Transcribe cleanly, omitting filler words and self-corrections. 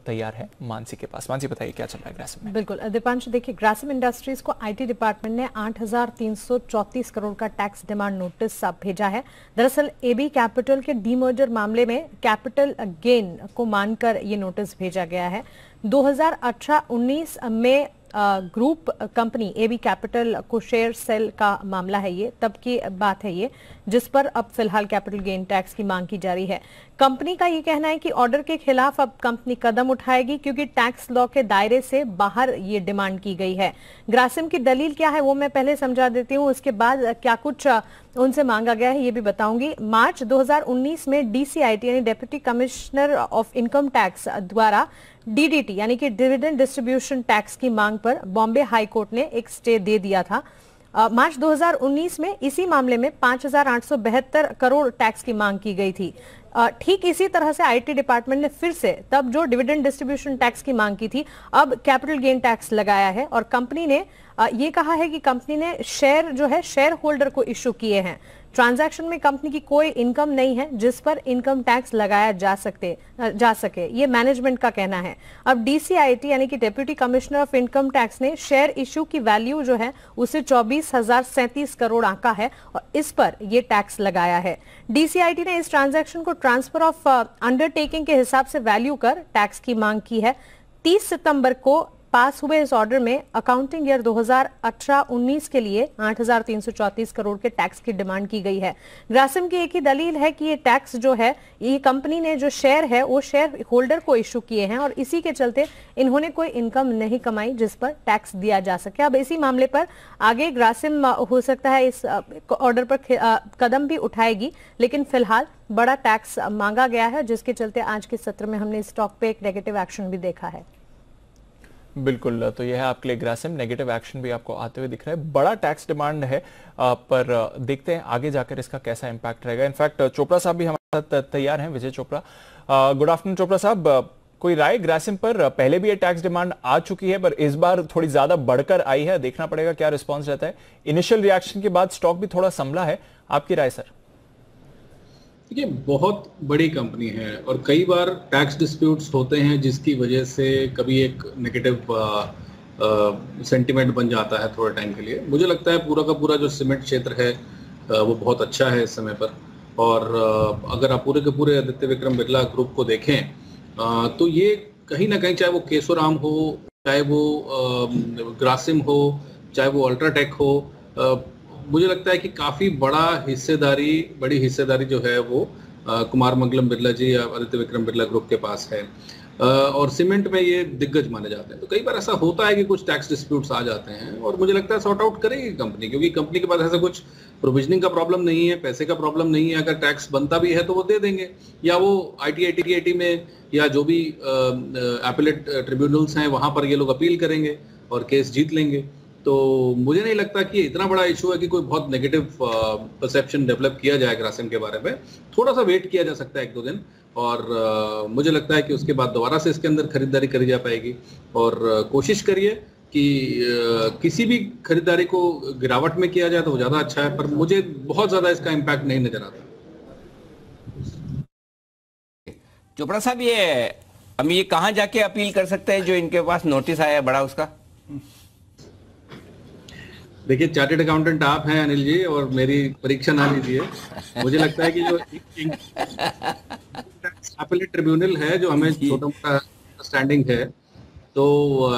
तैयार है मानसी के पास। मानसी बताइए क्या चल रहा है ग्रासिम में? बिल्कुल दीपांश, देखिए ग्रासिम इंडस्ट्रीज को आईटी डिपार्टमेंट ने 8,334 करोड़ का टैक्स डिमांड नोटिस भेजा है। दरअसल एबी कैपिटल के डीमर्जर मामले में कैपिटल गेन को मानकर ये नोटिस भेजा गया है। 2018-19 में ग्रुप कंपनी एबी कैपिटल को शेयर सेल का मामला है, ये तब की बात है ये, जिस पर अब फिलहाल कैपिटल गेन टैक्स की मांग की जा रही है। कंपनी का ये कहना है कि ऑर्डर के खिलाफ अब कंपनी कदम उठाएगी क्योंकि टैक्स लॉ के दायरे से बाहर ये डिमांड की गई है। ग्रासिम की दलील क्या है वो मैं पहले समझा देती हूँ, उसके बाद क्या कुछ उनसे मांगा गया है ये भी बताऊंगी। मार्च 2019 में डीसीआईटी यानी deputy commissioner of income tax द्वारा डीडीटी यानी कि डिविडेंड डिस्ट्रीब्यूशन टैक्स की मांग पर बॉम्बे हाई कोर्ट ने एक स्टे दे दिया था। मार्च 2019 में इसी मामले में 5,872 करोड़ टैक्स की मांग की गई थी। ठीक इसी तरह से आईटी डिपार्टमेंट ने फिर से तब जो डिविडेंड डिस्ट्रीब्यूशन टैक्स की मांग की थी, अब कैपिटल गेन टैक्स लगाया है और कंपनी ने ये कहा है कि कंपनी ने शेयर जो है शेयर होल्डर को इश्यू किए हैं। ट्रांजैक्शन में कंपनी की कोई इनकम नहीं है जिस पर इनकम टैक्स लगाया जा सके, ये मैनेजमेंट का कहना है। अब डीसीआईटी यानी कि deputy commissioner of income tax ने शेयर इश्यू की वैल्यू जो है उसे 24,037 करोड़ आंका है और इस पर यह टैक्स लगाया है। डीसीआईटी ने इस ट्रांजैक्शन को ट्रांसफर ऑफ अंडरटेकिंग के हिसाब से वैल्यू कर टैक्स की मांग की है। 30 सितंबर को पास हुए इस ऑर्डर में अकाउंटिंग ईयर 2018-19 के लिए 8,334 करोड़ के टैक्स की डिमांड की गई है। ग्रासिम की एक ही दलील है कि ये टैक्स जो है ये कंपनी ने जो शेयर है वो शेयर होल्डर को इशू किए हैं और इसी के चलते इन्होंने कोई इनकम नहीं कमाई जिस पर टैक्स दिया जा सके। अब इसी मामले पर आगे ग्रासिम हो सकता है इस ऑर्डर पर कदम भी उठाएगी, लेकिन फिलहाल बड़ा टैक्स मांगा गया है जिसके चलते आज के सत्र में हमने स्टॉक पे एक नेगेटिव एक्शन भी देखा है। बिल्कुल, तो यह है आपके लिए ग्रासिम। नेगेटिव एक्शन भी आपको आते हुए दिख रहा है। बड़ा टैक्स डिमांड है, पर देखते हैं आगे जाकर इसका कैसा इंपैक्ट रहेगा। इनफैक्ट चोपड़ा साहब भी हमारे साथ तैयार हैं, विजय चोपड़ा। गुड आफ्टरनून चोपड़ा साहब, कोई राय ग्रासिम पर? पहले भी ये टैक्स डिमांड आ चुकी है पर इस बार थोड़ी ज्यादा बढ़कर आई है, देखना पड़ेगा क्या रिस्पॉन्स रहता है। इनिशियल रिएक्शन के बाद स्टॉक भी थोड़ा संभला है, आपकी राय सर? ये बहुत बड़ी कंपनी है और कई बार टैक्स डिस्प्यूट्स होते हैं जिसकी वजह से कभी एक नेगेटिव सेंटिमेंट बन जाता है थोड़े टाइम के लिए। मुझे लगता है पूरा का पूरा जो सीमेंट क्षेत्र है वो बहुत अच्छा है इस समय पर, और अगर आप पूरे के पूरे आदित्य विक्रम बिरला ग्रुप को देखें तो ये कहीं ना कहीं, चाहे वो केशोराम हो, चाहे वो ग्रासिम हो, चाहे वो अल्ट्राटेक हो, मुझे लगता है कि काफ़ी बड़ी हिस्सेदारी जो है वो कुमार मंगलम बिरला जी या आदित्य विक्रम बिरला ग्रुप के पास है, और सीमेंट में ये दिग्गज माने जाते हैं। तो कई बार ऐसा होता है कि कुछ टैक्स डिस्प्यूट्स आ जाते हैं और मुझे लगता है सॉर्ट आउट करेगी कंपनी, क्योंकि कंपनी के पास ऐसा कुछ प्रोविजनिंग का प्रॉब्लम नहीं है, पैसे का प्रॉब्लम नहीं है। अगर टैक्स बनता भी है तो वो दे देंगे, या वो आईटी में या जो भी एपेलेट ट्रिब्यूनल्स हैं वहाँ पर ये लोग अपील करेंगे और केस जीत लेंगे। तो मुझे नहीं लगता कि इतना बड़ा इशू है कि कोई बहुत नेगेटिव परसेप्शन डेवलप किया जाए ग्रासिम के बारे में। थोड़ा सा वेट किया जा सकता है 1-2 दिन, और मुझे लगता है कि उसके बाद दोबारा से इसके अंदर खरीदारी करी जा पाएगी। और कोशिश करिए कि किसी भी खरीदारी को गिरावट में किया जाए तो ज़्यादा अच्छा है, पर मुझे बहुत ज़्यादा इसका इम्पैक्ट नहीं नजर आता। चोपड़ा साहब, ये हम ये कहाँ जाके अपील कर सकते हैं जो इनके पास नोटिस आया है बड़ा उसका? देखिए, चार्टेड अकाउंटेंट आप हैं अनिल जी, और मेरी परीक्षा ना लीजिए। मुझे लगता है कि जो एपेलेट ट्रिब्यूनल है जो हमें छोटा मोटा स्टैंडिंग है, तो